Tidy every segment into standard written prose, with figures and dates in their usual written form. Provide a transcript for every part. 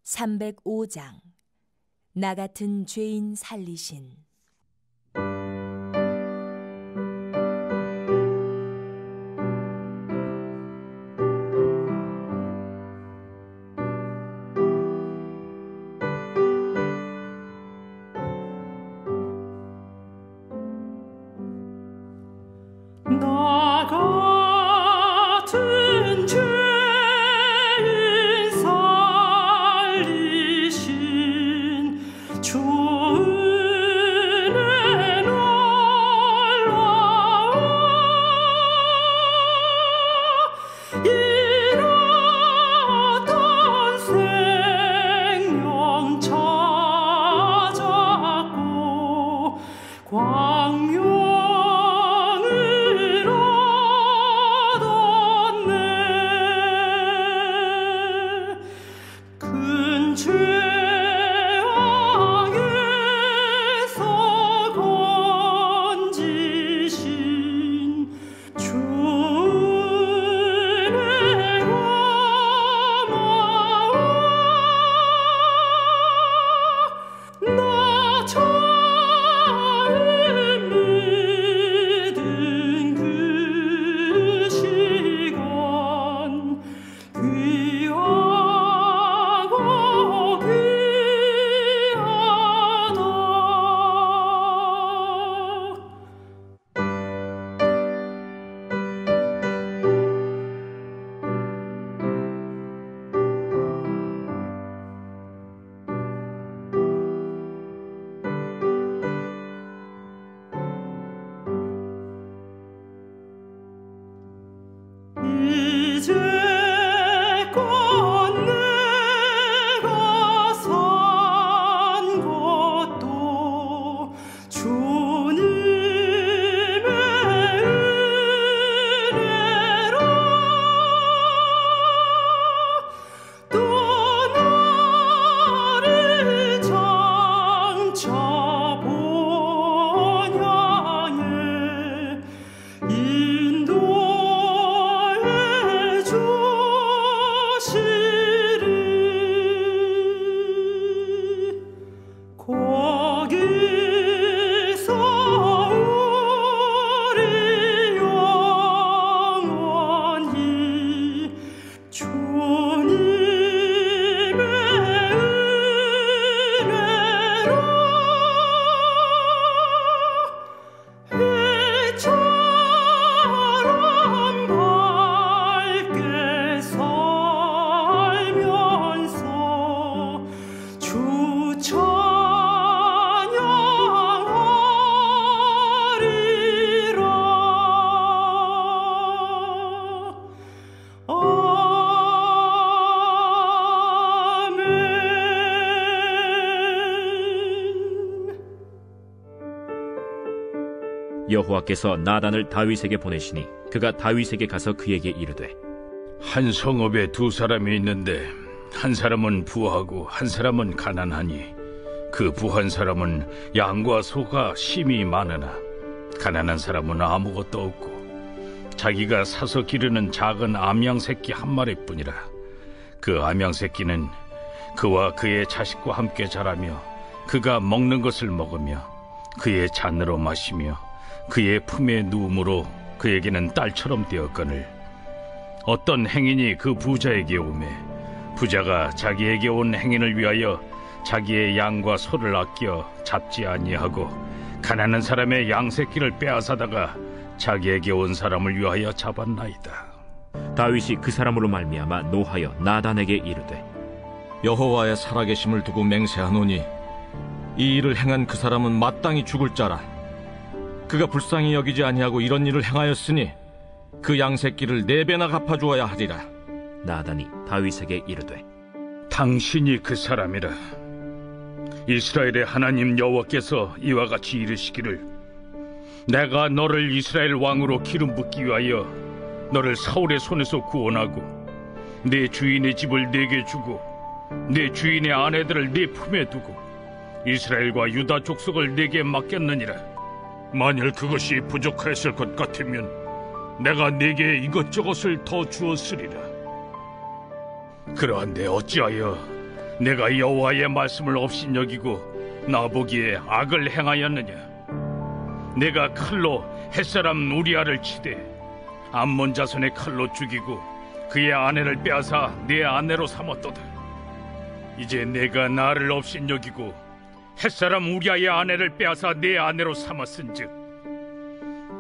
305장 나 같은 죄인 살리신. 나 같은 죄인 살리신 주 은혜 놀라워 잃었던 생명 찾았고 광명 이제껏 내가 산 것도 주님의 은혜라. 또 나를 장차 본향에 거기서 우리 영원히 주님의 은혜로 해처럼 밝게 살면서 주 여호와께서 나단을 다윗에게 보내시니 그가 다윗에게 가서 그에게 이르되 한 성읍에 두 사람이 있는데 한 사람은 부하고 한 사람은 가난하니 그 부한 사람은 양과 소가 심히 많으나 가난한 사람은 아무것도 없고 자기가 사서 기르는 작은 암양 새끼 한 마리뿐이라. 그 암양 새끼는 그와 그의 자식과 함께 자라며 그가 먹는 것을 먹으며 그의 잔으로 마시며 그의 품에 누움으로 그에게는 딸처럼 되었거늘 어떤 행인이 그 부자에게 오매 부자가 자기에게 온 행인을 위하여 자기의 양과 소를 아껴 잡지 아니하고 가난한 사람의 양 새끼를 빼앗아다가 자기에게 온 사람을 위하여 잡았나이다. 다윗이 그 사람으로 말미암아 노하여 나단에게 이르되 여호와의 살아계심을 두고 맹세하노니 이 일을 행한 그 사람은 마땅히 죽을 자라. 그가 불쌍히 여기지 아니하고 이런 일을 행하였으니 그 양새끼를 4배나 갚아주어야 하리라. 나단이 다윗에게 이르되 당신이 그 사람이라. 이스라엘의 하나님 여호와께서 이와 같이 이르시기를 내가 너를 이스라엘 왕으로 기름 붓기 위하여 너를 사울의 손에서 구원하고 내 주인의 집을 네게 주고 내 주인의 아내들을 네 품에 두고 이스라엘과 유다 족속을 네게 맡겼느니라. 만일 그것이 부족하였을 것 같으면 내가 네게 이것저것을 더 주었으리라. 그러한데 어찌하여 내가 여호와의 말씀을 업신여기고 나보기에 악을 행하였느냐? 내가 칼로 햇사람 우리아를 치되 암몬 자손의 칼로 죽이고 그의 아내를 빼앗아 내 아내로 삼았도다. 이제 내가 나를 업신여기고 햇사람 우리아의 아내를 빼앗아 내 아내로 삼았은즉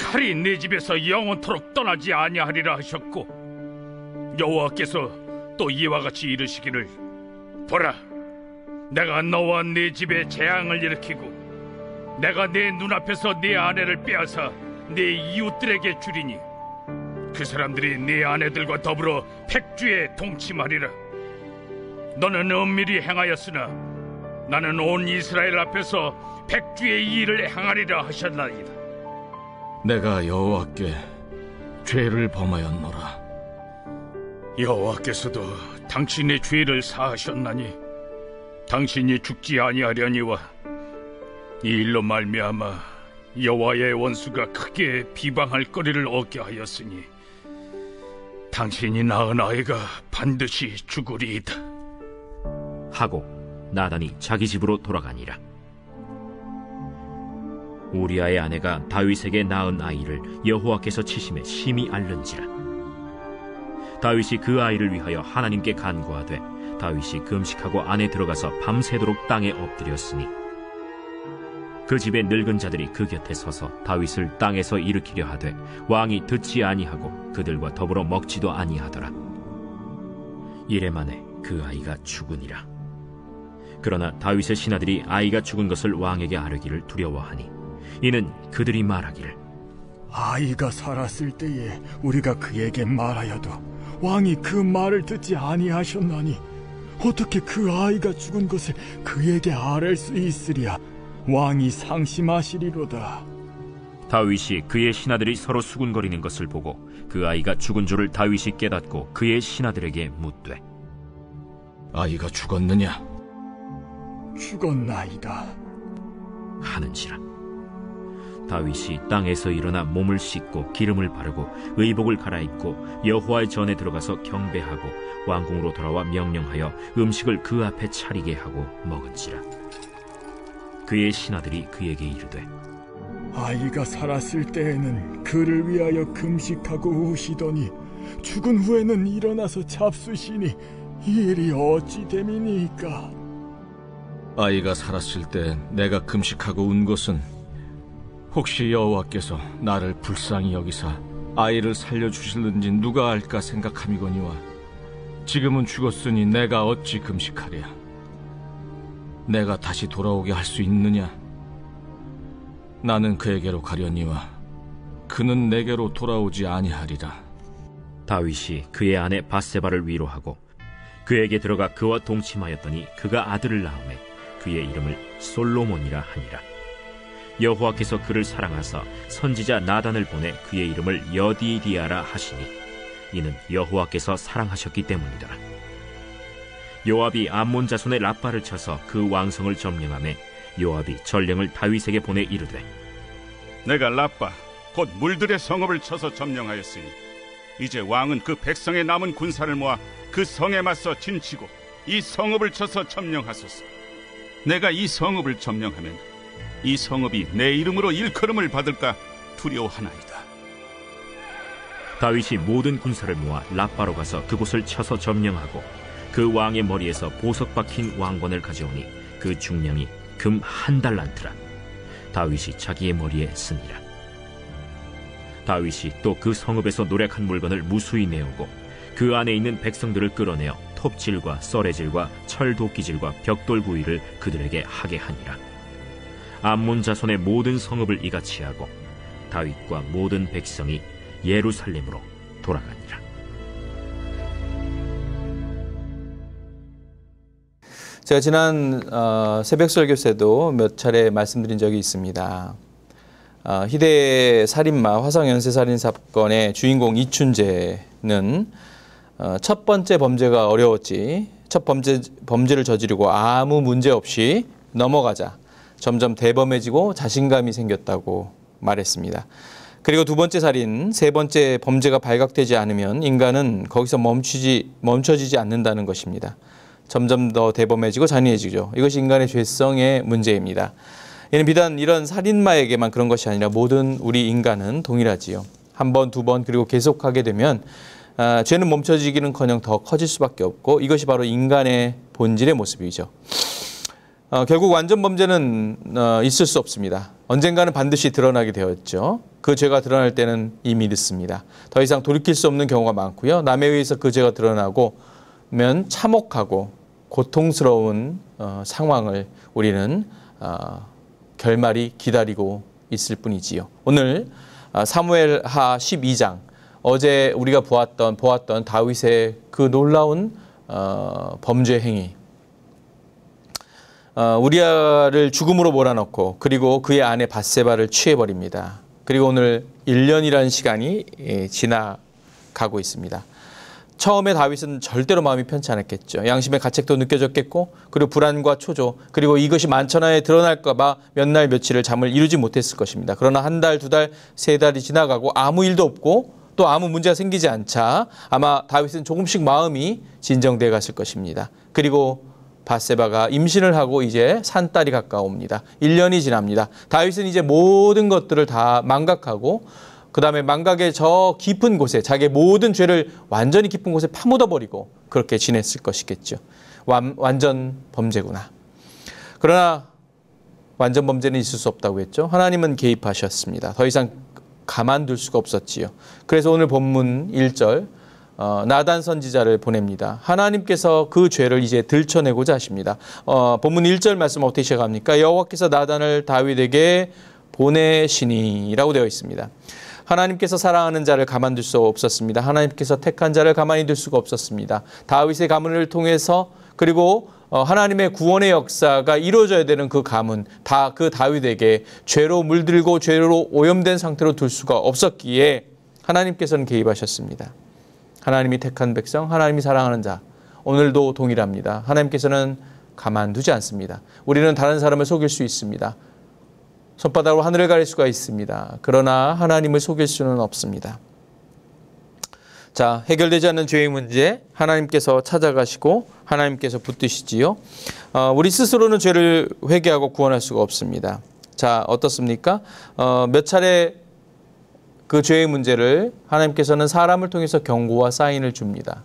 칼이 내 집에서 영원토록 떠나지 아니하리라 하셨고, 여호와께서 또 이와 같이 이르시기를, 보라, 내가 너와 네 집에 재앙을 일으키고 내가 내 눈앞에서 네 아내를 빼앗아 네 이웃들에게 주리니 그 사람들이 네 아내들과 더불어 백주에 동침하리라. 너는 은밀히 행하였으나 나는 온 이스라엘 앞에서 백주의 일을 행하리라 하셨나이다. 내가 여호와께 죄를 범하였노라. 여호와께서도 당신의 죄를 사하셨나니 당신이 죽지 아니하려니와 이 일로 말미암아 여호와의 원수가 크게 비방할 거리를 얻게 하였으니 당신이 낳은 아이가 반드시 죽으리이다 하고 나단이 자기 집으로 돌아가니라. 우리아의 아내가 다윗에게 낳은 아이를 여호와께서 치심에 심히 앓는지라. 다윗이 그 아이를 위하여 하나님께 간구하되 다윗이 금식하고 안에 들어가서 밤새도록 땅에 엎드렸으니 그 집의 늙은 자들이 그 곁에 서서 다윗을 땅에서 일으키려 하되 왕이 듣지 아니하고 그들과 더불어 먹지도 아니하더라. 이래 만에 그 아이가 죽으니라. 그러나 다윗의 신하들이 아이가 죽은 것을 왕에게 아뢰기를 두려워하니 이는 그들이 말하기를, 아이가 살았을 때에 우리가 그에게 말하여도 왕이 그 말을 듣지 아니하셨나니 어떻게 그 아이가 죽은 것을 그에게 아뢰 수 있으랴. 왕이 상심하시리로다. 다윗이 그의 신하들이 서로 수군거리는 것을 보고 그 아이가 죽은 줄을 다윗이 깨닫고 그의 신하들에게 묻되, 아이가 죽었느냐? 죽었나이다 하는지라. 다윗이 땅에서 일어나 몸을 씻고 기름을 바르고 의복을 갈아입고 여호와의 전에 들어가서 경배하고 왕궁으로 돌아와 명령하여 음식을 그 앞에 차리게 하고 먹은지라. 그의 신하들이 그에게 이르되, 아이가 살았을 때에는 그를 위하여 금식하고 우시더니 죽은 후에는 일어나서 잡수시니 이 일이 어찌 됨이니까? 아이가 살았을 때 내가 금식하고 운 것은 혹시 여호와께서 나를 불쌍히 여기사 아이를 살려주실는지 누가 알까 생각함이거니와 지금은 죽었으니 내가 어찌 금식하랴? 내가 다시 돌아오게 할 수 있느냐? 나는 그에게로 가려니와 그는 내게로 돌아오지 아니하리라. 다윗이 그의 아내 바세바를 위로하고 그에게 들어가 그와 동침하였더니 그가 아들을 낳음에 그의 이름을 솔로몬이라 하니라. 여호와께서 그를 사랑하사 선지자 나단을 보내 그의 이름을 여디디아라 하시니 이는 여호와께서 사랑하셨기 때문이더라. 요압이 암몬 자손의 라빠를 쳐서 그 왕성을 점령하매 요압이 전령을 다윗에게 보내 이르되, 내가 라빠 곧 물들의 성읍을 쳐서 점령하였으니 이제 왕은 그 백성의 남은 군사를 모아 그 성에 맞서 진치고 이 성읍을 쳐서 점령하소서. 내가 이 성읍을 점령하면 이 성읍이 내 이름으로 일컬음을 받을까 두려워하나이다. 다윗이 모든 군사를 모아 라빠로 가서 그곳을 쳐서 점령하고 그 왕의 머리에서 보석 박힌 왕관을 가져오니 그 중량이 금 1달란트라. 다윗이 자기의 머리에 쓰니라. 다윗이 또 그 성읍에서 노략한 물건을 무수히 내오고 그 안에 있는 백성들을 끌어내어 톱질과 썰애질과 철도끼질과 벽돌 구이를 그들에게 하게 하니라. 암몬 자손의 모든 성읍을 이같이 하고 다윗과 모든 백성이 예루살렘으로 돌아가니라. 제가 지난 새벽 설교에도 몇 차례 말씀드린 적이 있습니다. 희대의 살인마 화성연쇄살인 사건의 주인공 이춘재는 첫 번째 범죄가 어려웠지 첫 범죄를 저지르고 아무 문제 없이 넘어가자 점점 대범해지고 자신감이 생겼다고 말했습니다. 그리고 두 번째 살인, 세 번째 범죄가 발각되지 않으면 인간은 거기서 멈춰지지 않는다는 것입니다. 점점 더 대범해지고 잔인해지죠. 이것이 인간의 죄성의 문제입니다. 이는 비단 이런 살인마에게만 그런 것이 아니라 모든 우리 인간은 동일하지요. 한 번, 두 번, 그리고 계속하게 되면 죄는 멈춰지기는커녕 더 커질 수밖에 없고 이것이 바로 인간의 본질의 모습이죠. 결국 완전 범죄는 있을 수 없습니다. 언젠가는 반드시 드러나게 되었죠. 그 죄가 드러날 때는 이미 늦습니다. 더 이상 돌이킬 수 없는 경우가 많고요. 남에 의해서 그 죄가 드러나고면 참혹하고 고통스러운 상황을 우리는 결말이 기다리고 있을 뿐이지요. 오늘 사무엘하 12장 어제 우리가 보았던 다윗의 그 놀라운 범죄 행위, 우리아를 죽음으로 몰아넣고 그리고 그의 아내 밧세바를 취해버립니다. 그리고 오늘 1년이라는 시간이 지나가고 있습니다. 처음에 다윗은 절대로 마음이 편치 않았겠죠. 양심의 가책도 느껴졌겠고 그리고 불안과 초조 그리고 이것이 만천하에 드러날까 봐 몇 날 며칠을 잠을 이루지 못했을 것입니다. 그러나 한 달, 두 달, 세 달이 지나가고 아무 일도 없고 또 아무 문제가 생기지 않자 아마 다윗은 조금씩 마음이 진정돼 갔을 것입니다. 그리고 밧세바가 임신을 하고 이제 산딸이 가까워옵니다. 1년이 지납니다. 다윗은 이제 모든 것들을 다 망각하고 그 다음에 망각의 저 깊은 곳에 자기의 모든 죄를 완전히 깊은 곳에 파묻어버리고 그렇게 지냈을 것이겠죠. 완전 범죄구나. 그러나 완전 범죄는 있을 수 없다고 했죠. 하나님은 개입하셨습니다. 더 이상 가만둘 수가 없었지요. 그래서 오늘 본문 1절 나단 선지자를 보냅니다. 하나님께서 그 죄를 이제 들춰내고자 하십니다. 본문 1절 말씀 어떻게 시작합니까? 여호와께서 나단을 다윗에게 보내시니라고 되어 있습니다. 하나님께서 사랑하는 자를 가만둘 수 없었습니다. 하나님께서 택한 자를 가만히 둘 수가 없었습니다. 다윗의 가문을 통해서 그리고 하나님의 구원의 역사가 이루어져야 되는 그 가문, 그 다윗에게 죄로 물들고 죄로 오염된 상태로 둘 수가 없었기에 하나님께서는 개입하셨습니다. 하나님이 택한 백성, 하나님이 사랑하는 자, 오늘도 동일합니다. 하나님께서는 가만두지 않습니다. 우리는 다른 사람을 속일 수 있습니다. 손바닥으로 하늘을 가릴 수가 있습니다. 그러나 하나님을 속일 수는 없습니다. 자, 해결되지 않는 죄의 문제 하나님께서 찾아가시고 하나님께서 붙드시지요. 우리 스스로는 죄를 회개하고 구원할 수가 없습니다. 자, 어떻습니까? 몇 차례 그 죄의 문제를 하나님께서는 사람을 통해서 경고와 사인을 줍니다.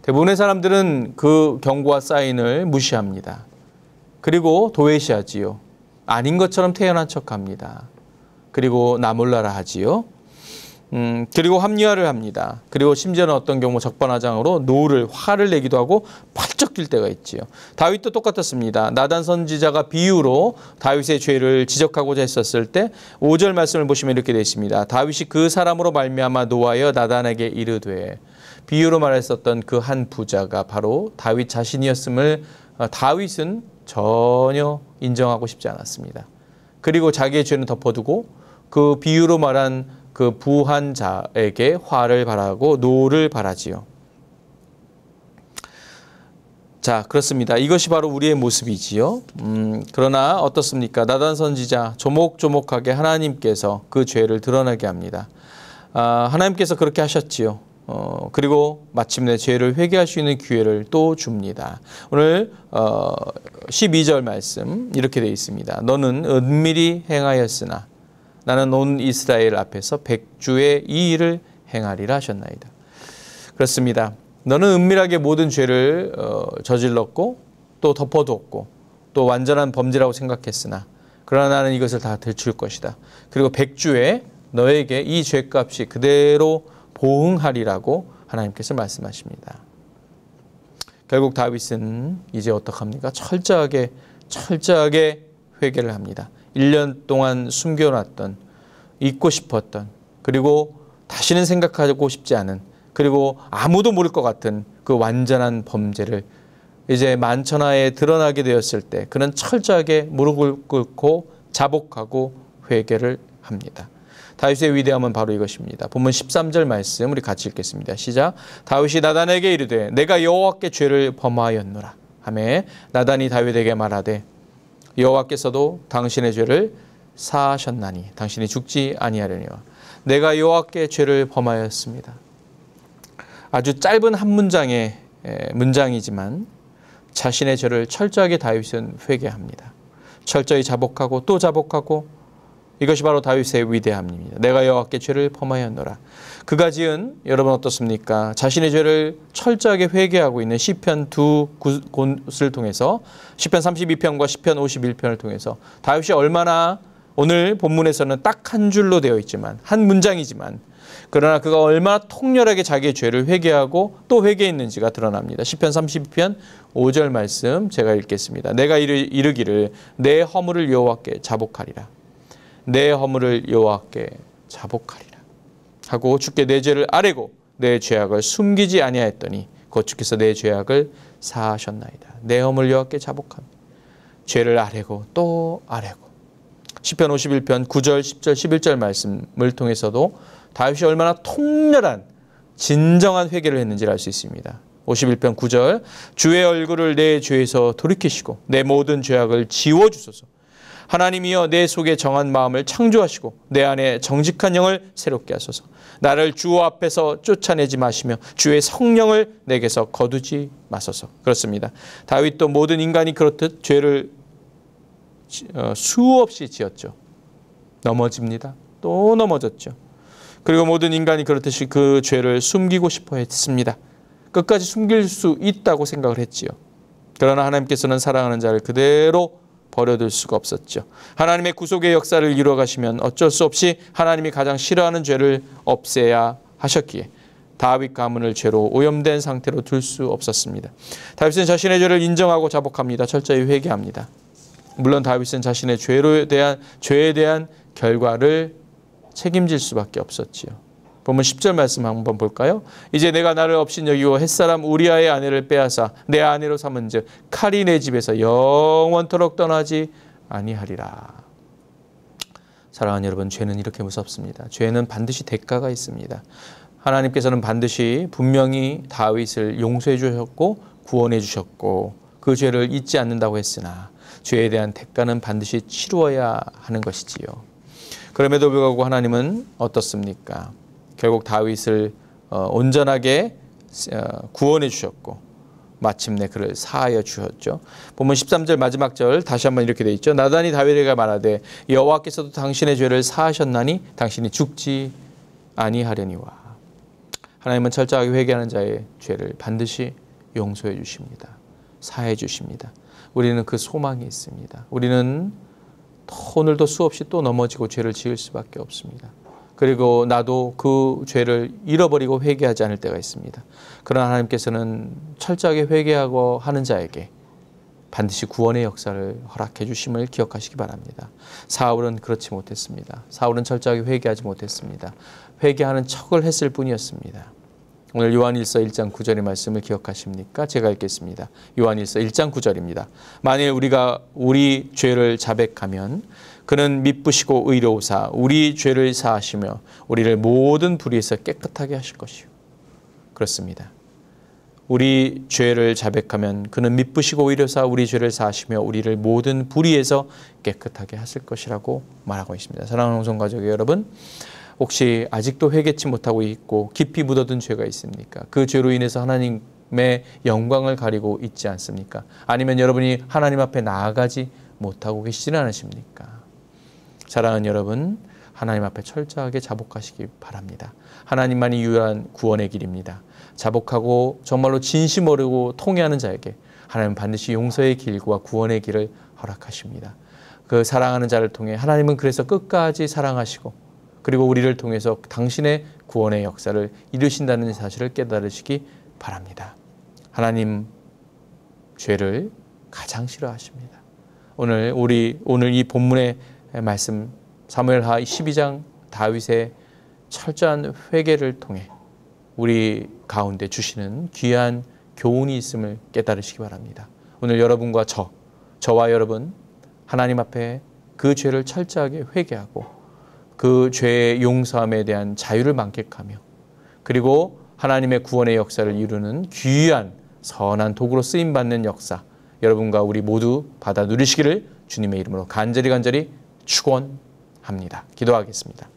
대부분의 사람들은 그 경고와 사인을 무시합니다. 그리고 도외시하지요. 아닌 것처럼 태어난 척합니다. 그리고 나 몰라라 하지요. 그리고 합리화를 합니다. 그리고 심지어는 어떤 경우 적반하장으로 화를 내기도 하고 펄쩍 뛸 때가 있지요. 다윗도 똑같았습니다. 나단 선지자가 비유로 다윗의 죄를 지적하고자 했었을 때 5절 말씀을 보시면 이렇게 되어 있습니다. 다윗이 그 사람으로 말미암아 노하여 나단에게 이르되, 비유로 말했었던 그 한 부자가 바로 다윗 자신이었음을 다윗은 전혀 인정하고 싶지 않았습니다. 그리고 자기의 죄는 덮어두고 그 비유로 말한 그 부한 자에게 화를 바라고 노를 바라지요. 자, 그렇습니다. 이것이 바로 우리의 모습이지요. 그러나 어떻습니까? 나단 선지자 조목조목하게 하나님께서 그 죄를 드러나게 합니다. 하나님께서 그렇게 하셨지요. 그리고 마침내 죄를 회개할 수 있는 기회를 또 줍니다. 오늘 12절 말씀 이렇게 되어 있습니다. 너는 은밀히 행하였으나 나는 온 이스라엘 앞에서 백주의 이 일을 행하리라 하셨나이다. 그렇습니다. 너는 은밀하게 모든 죄를 저질렀고 또 덮어두었고 또 완전한 범죄라고 생각했으나 그러나 나는 이것을 다 들출 것이다. 그리고 백주에 너에게 이 죄값이 그대로 보응하리라고 하나님께서 말씀하십니다. 결국 다윗은 이제 어떡합니까? 철저하게 회개를 합니다. 1년 동안 숨겨놨던, 잊고 싶었던, 그리고 다시는 생각하고 싶지 않은, 그리고 아무도 모를 것 같은 그 완전한 범죄를 이제 만천하에 드러나게 되었을 때 그는 철저하게 무릎을 꿇고 자복하고 회개를 합니다. 다윗의 위대함은 바로 이것입니다. 본문 13절 말씀 우리 같이 읽겠습니다. 시작. 다윗이 나단에게 이르되 내가 여호와께 죄를 범하였노라 하매 나단이 다윗에게 말하되 여호와께서도 당신의 죄를 사하셨나니 당신이 죽지 아니하려니와 내가 여호와께 죄를 범하였습니다. 아주 짧은 한 문장의 문장이지만 자신의 죄를 철저하게 다윗은 회개합니다. 철저히 자복하고 또 자복하고, 이것이 바로 다윗의 위대함입니다. 내가 여호와께 죄를 범하였노라. 그가 지은, 여러분 어떻습니까? 자신의 죄를 철저하게 회개하고 있는 시편 두 곳을 통해서, 시편 32편과 시편 51편을 통해서 다윗이 얼마나, 오늘 본문에서는 딱 한 줄로 되어 있지만, 한 문장이지만, 그러나 그가 얼마나 통렬하게 자기의 죄를 회개하고 또 회개했는지가 드러납니다. 시편 32편 5절 말씀 제가 읽겠습니다. 내가 이르기를 내 허물을 여호와께 자복하리라. 내 허물을 여호와께 자복하리라 하고 주께 내 죄를 아뢰고 내 죄악을 숨기지 아니하였더니 곧 주께서 내 죄악을 사하셨나이다. 내 허물을 여호와께 자복합니다. 죄를 아뢰고 또 아뢰고. 시편 51편 9절, 10절, 11절 말씀을 통해서도 다윗이 얼마나 통렬한 진정한 회개를 했는지를 알 수 있습니다. 51편 9절, 주의 얼굴을 내 죄에서 돌이키시고 내 모든 죄악을 지워주소서. 하나님이여 내 속에 정한 마음을 창조하시고 내 안에 정직한 영을 새롭게 하소서. 나를 주 앞에서 쫓아내지 마시며 주의 성령을 내게서 거두지 마소서. 그렇습니다. 다윗도 모든 인간이 그렇듯 죄를 수없이 지었죠. 넘어집니다. 또 넘어졌죠. 그리고 모든 인간이 그렇듯이 그 죄를 숨기고 싶어 했습니다. 끝까지 숨길 수 있다고 생각을 했지요. 그러나 하나님께서는 사랑하는 자를 그대로 버려둘 수가 없었죠. 하나님의 구속의 역사를 이루어가시면 어쩔 수 없이 하나님이 가장 싫어하는 죄를 없애야 하셨기에 다윗 가문을 죄로 오염된 상태로 둘 수 없었습니다. 다윗은 자신의 죄를 인정하고 자복합니다. 철저히 회개합니다. 물론 다윗은 자신의 죄에 대한 결과를 책임질 수밖에 없었지요. 보면 10절 말씀 한번 볼까요? 이제 내가 나를 업신 여기고 햇사람 우리아의 아내를 빼앗아 내 아내로 삼은즉 칼이 내 집에서 영원토록 떠나지 아니하리라. 사랑하는 여러분, 죄는 이렇게 무섭습니다. 죄는 반드시 대가가 있습니다. 하나님께서는 반드시 분명히 다윗을 용서해 주셨고 구원해 주셨고 그 죄를 잊지 않는다고 했으나 죄에 대한 대가는 반드시 치루어야 하는 것이지요. 그럼에도 불구하고 하나님은 어떻습니까? 결국 다윗을 온전하게 구원해 주셨고 마침내 그를 사하여 주셨죠. 보면 13절 마지막 절 다시 한번 이렇게 돼 있죠. 나단이 다윗에게 말하되 여호와께서도 당신의 죄를 사하셨나니 당신이 죽지 아니하려니와. 하나님은 철저하게 회개하는 자의 죄를 반드시 용서해 주십니다. 사해 주십니다. 우리는 그 소망이 있습니다. 우리는 오늘도 수없이 또 넘어지고 죄를 지을 수밖에 없습니다. 그리고 나도 그 죄를 잃어버리고 회개하지 않을 때가 있습니다. 그러나 하나님께서는 철저하게 회개하고 하는 자에게 반드시 구원의 역사를 허락해 주심을 기억하시기 바랍니다. 사울은 그렇지 못했습니다. 사울은 철저하게 회개하지 못했습니다. 회개하는 척을 했을 뿐이었습니다. 오늘 요한일서 1장 9절의 말씀을 기억하십니까? 제가 읽겠습니다. 요한일서 1장 9절입니다. 만일 우리가 우리 죄를 자백하면 그는 미쁘시고 의로우사 우리 죄를 사하시며 우리를 모든 불의에서 깨끗하게 하실 것이요. 그렇습니다. 우리 죄를 자백하면 그는 미쁘시고 의로우사 우리 죄를 사하시며 우리를 모든 불의에서 깨끗하게 하실 것이라고 말하고 있습니다. 사랑하는 성가족 여러분, 혹시 아직도 회개치 못하고 있고 깊이 묻어둔 죄가 있습니까? 그 죄로 인해서 하나님의 영광을 가리고 있지 않습니까? 아니면 여러분이 하나님 앞에 나아가지 못하고 계시지는 않으십니까? 사랑하는 여러분, 하나님 앞에 철저하게 자복하시기 바랍니다. 하나님만이 유일한 구원의 길입니다. 자복하고 정말로 진심으로 통회하는 자에게 하나님은 반드시 용서의 길과 구원의 길을 허락하십니다. 그 사랑하는 자를 통해 하나님은 그래서 끝까지 사랑하시고 그리고 우리를 통해서 당신의 구원의 역사를 이루신다는 사실을 깨달으시기 바랍니다. 하나님 죄를 가장 싫어하십니다. 오늘 이 본문의 말씀 사무엘하 12장 다윗의 철저한 회개를 통해 우리 가운데 주시는 귀한 교훈이 있음을 깨달으시기 바랍니다. 오늘 여러분과 저와 여러분 하나님 앞에 그 죄를 철저하게 회개하고 그 죄의 용서함에 대한 자유를 만끽하며 그리고 하나님의 구원의 역사를 이루는 귀한 선한 도구로 쓰임받는 역사 여러분과 우리 모두 받아 누리시기를 주님의 이름으로 간절히 축원합니다. 기도하겠습니다.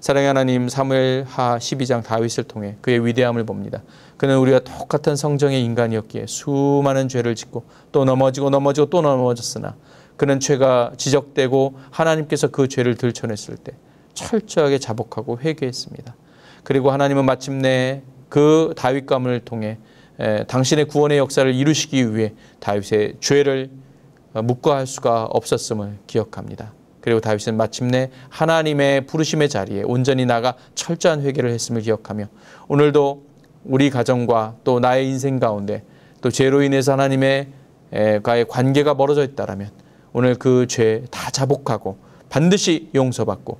사랑의 하나님, 사무엘하 12장 다윗을 통해 그의 위대함을 봅니다. 그는 우리와 똑같은 성정의 인간이었기에 수많은 죄를 짓고 또 넘어지고 또 넘어졌으나 그는 죄가 지적되고 하나님께서 그 죄를 들춰냈을 때 철저하게 자복하고 회개했습니다. 그리고 하나님은 마침내 그 다윗 가문을 통해 당신의 구원의 역사를 이루시기 위해 다윗의 죄를 묵과할 수가 없었음을 기억합니다. 그리고 다윗은 마침내 하나님의 부르심의 자리에 온전히 나가 철저한 회개를 했음을 기억하며 오늘도 우리 가정과 또 나의 인생 가운데 또 죄로 인해서 하나님과의 관계가 멀어져 있다라면 오늘 그 죄 다 자복하고 반드시 용서받고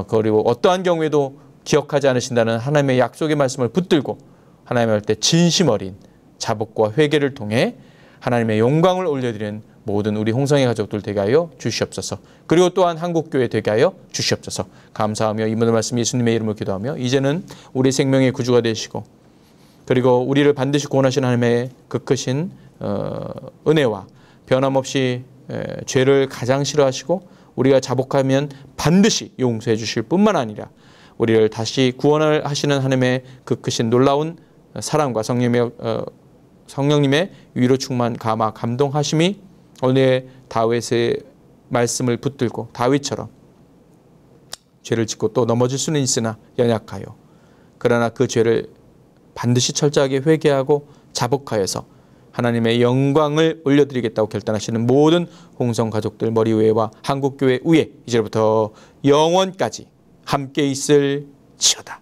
그리고 어떠한 경우에도 기억하지 않으신다는 하나님의 약속의 말씀을 붙들고 하나님의 할 때 진심 어린 자복과 회개를 통해 하나님의 영광을 올려드리는 모든 우리 홍성의 가족들 되게 하여 주시옵소서. 그리고 또한 한국교회 되게 하여 주시옵소서. 감사하며 이 모든 말씀 예수님의 이름으로 기도하며 이제는 우리 생명의 구주가 되시고 그리고 우리를 반드시 구원하신 하나님의 그 크신 은혜와 변함없이 죄를 가장 싫어하시고 우리가 자복하면 반드시 용서해 주실 뿐만 아니라 우리를 다시 구원을 하시는 하나님의 그 크신 놀라운 사랑과 성령님의 위로 충만 감화 감동하심이 오늘 다윗의 말씀을 붙들고 다윗처럼 죄를 짓고 또 넘어질 수는 있으나 연약하여 그러나 그 죄를 반드시 철저하게 회개하고 자복하여서 하나님의 영광을 올려드리겠다고 결단하시는 모든 홍성 가족들 머리 위에와 한국교회 위에 이제부터 영원까지 함께 있을지어다.